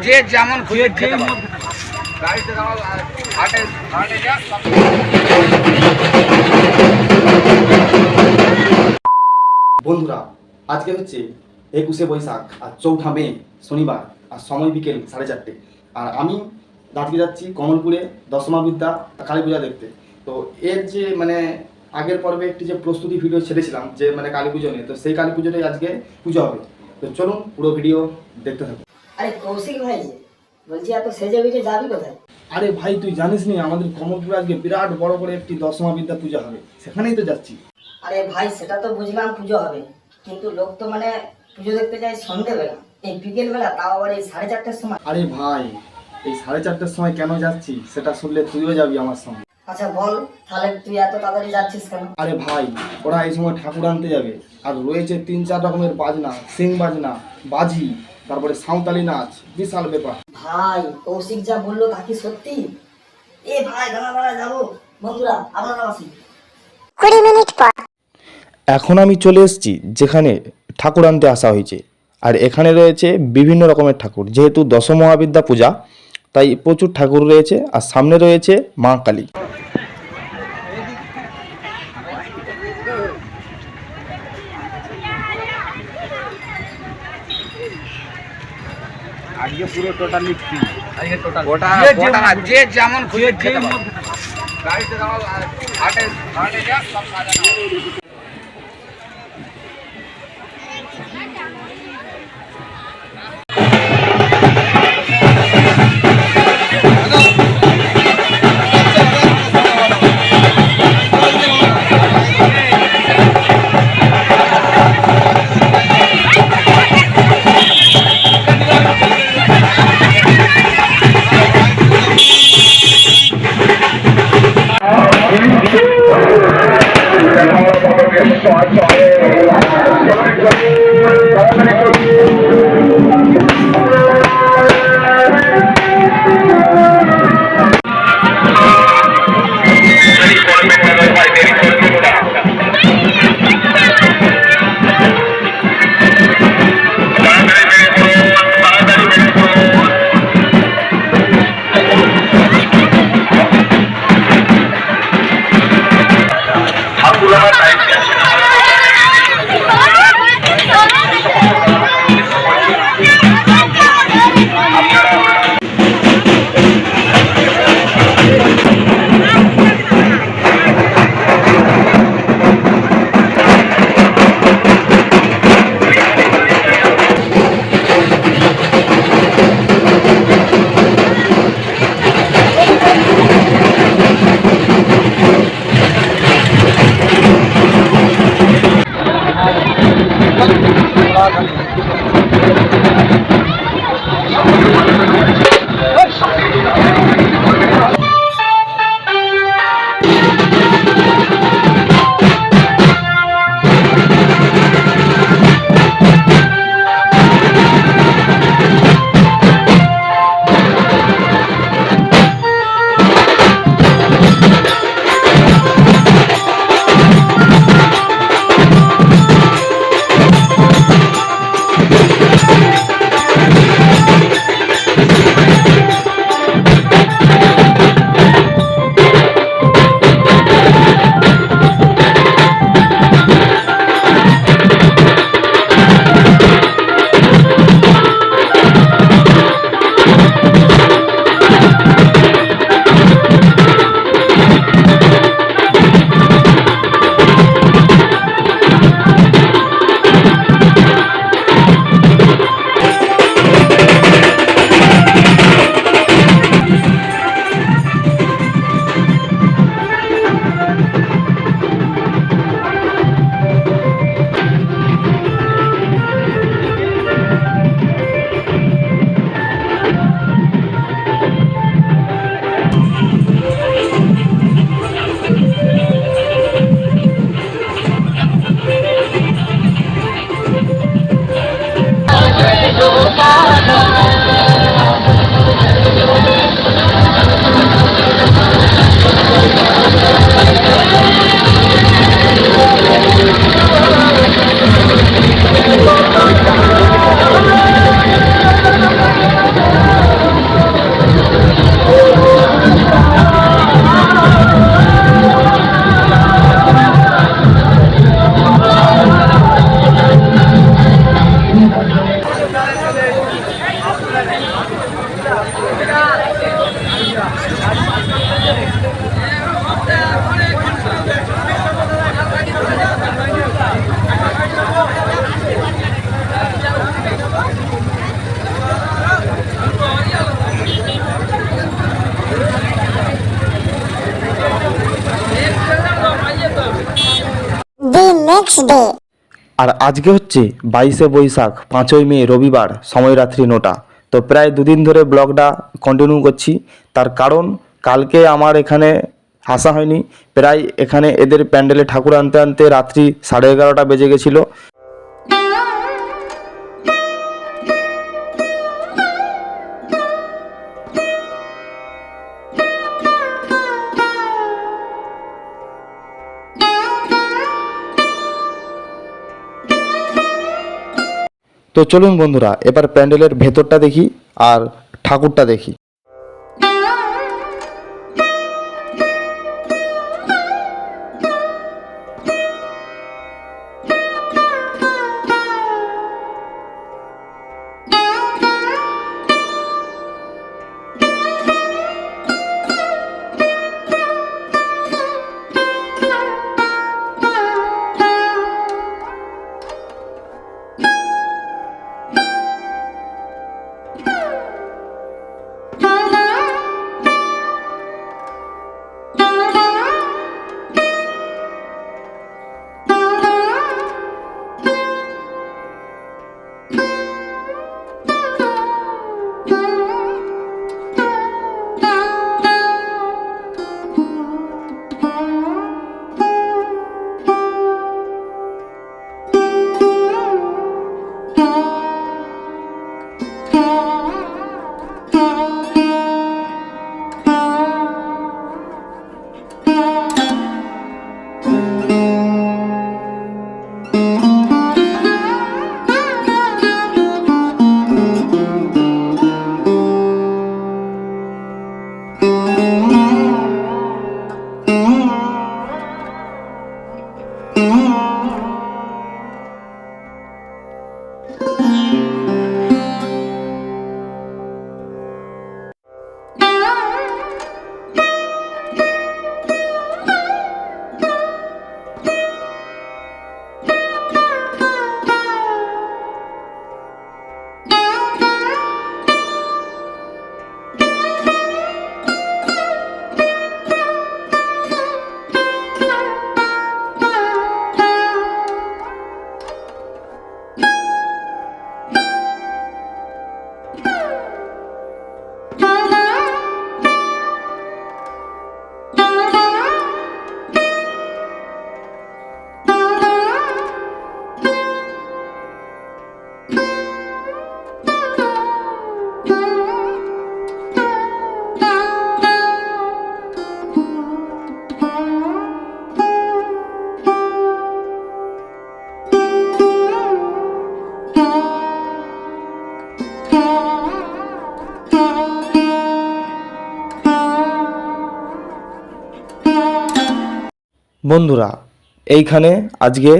যে যেমন খুঁজে খেতে পারে। গাড়িতে দাও, হাটে যা। বন্ধুরা, আজকে হচ্ছে 21শে বৈশাখ আর 4ঠা মে শনিবার, আর সময় বিকেল 4:30। আর আমি আজকে যাচ্ছি কমলপুরে দশমা বিদ্যা কালী পূজা দেখতে। তো এর যে আগের পর্বে একটি যে প্রস্তুতি ভিডিও ছেড়েছিলাম যে কালী পুজো নিয়ে, তো সেই কালী পুজোটাই আজকে পুজো হবে। তো চলুন পুরো ভিডিও দেখতে থাকুন। আরে কৌশিক ভাই, বলছি এত সেজে গুজে যাবি কোথায়? আরে ভাই, তুই জানিস নি আমাদের কমলপুরে আজকে বিরাট বড় করে একটি দশমা বিদ্যা পূজা হবে, সেখানেই তো যাচ্ছি। আরে ভাই, সেটা তো বুঝলাম পুজো হবে, কিন্তু লোক তো পুজো দেখতে যায় সন্ধ্যেবেলা, এই বিকেল বেলা, তাও আবার এই 4:30টার সময়। আরে ভাই, এই 4:30টার সময় কেন যাচ্ছি সেটা শুনলে তুইও যাবি আমার সঙ্গে। আচ্ছা বল, তাহলে তুই এত তাড়াতাড়ি যাচ্ছিস কেন? আরে ভাই, ওরা এই সময় ঠাকুর আনতে যাবে, আর রয়েছে 3-4 রকমের বাজনা, সিং বাজনা, বাজি, তারপরে সাঁওতালি নাচ, বিশাল ব্যাপার। ভাই, কৌশিক যা বললো তা কি সত্যি? এ ভাই, দাঁড়া যাবো। বন্ধুরা, আপনারা আসুন। 20 মিনিট পর এখন আমি চলে এসেছি যেখানে ঠাকুর আনতে আসা হয়েছে, আর এখানে রয়েছে বিভিন্ন রকমের ঠাকুর। যেহেতু দশমহাবিদ্যা পূজা, তাই প্রচুর ঠাকুর রয়েছে, আর সামনে রয়েছে মা কালী। আজকে পুরো টোটালি ফ্রি। আজকে টোটাল গোটা না, যে যেমন খুঁজে খেতে পারে। গাড়িতে দাও, হাটে যা, সব সাজানো। next day. আর আজকে হচ্ছে 22শে বৈশাখ 5ই মে রবিবার, সময় রাত্রি 9টা। তো প্রায় দুদিন ধরে ব্লগটা কন্টিনিউ করছি, তার কারণ কালকে আমার এখানে আসা হয়নি। প্রায় এখানে এদের প্যান্ডেলে ঠাকুর আনতে আনতে রাত্রি 11:30 বেজে গেছিলো। তো চলুন বন্ধুরা, এবার প্যান্ডেলের ভেতরটা দেখি আর ঠাকুরটা দেখি। বন্ধুরা, এইখানে আজকে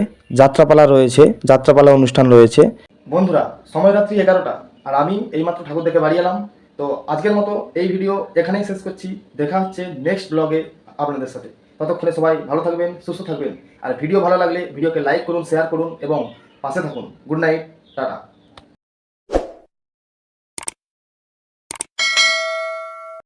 যাত্রাপালা রয়েছে, যাত্রাপালা অনুষ্ঠান রয়েছে। বন্ধুরা, সময় রাত্রি 11টা আর আমি এইমাত্র ঠাকুর দেখে বাড়ি এলাম। তো আজকের মতো এই ভিডিও এখানেই শেষ করছি। দেখা হচ্ছে নেক্সট ব্লগে আপনাদের সাথে। ততক্ষণে সবাই ভালো থাকবেন, সুস্থ থাকবেন। আর ভিডিও ভালো লাগলে ভিডিওকে লাইক করুন, শেয়ার করুন এবং পাশে থাকুন। Good night, tata.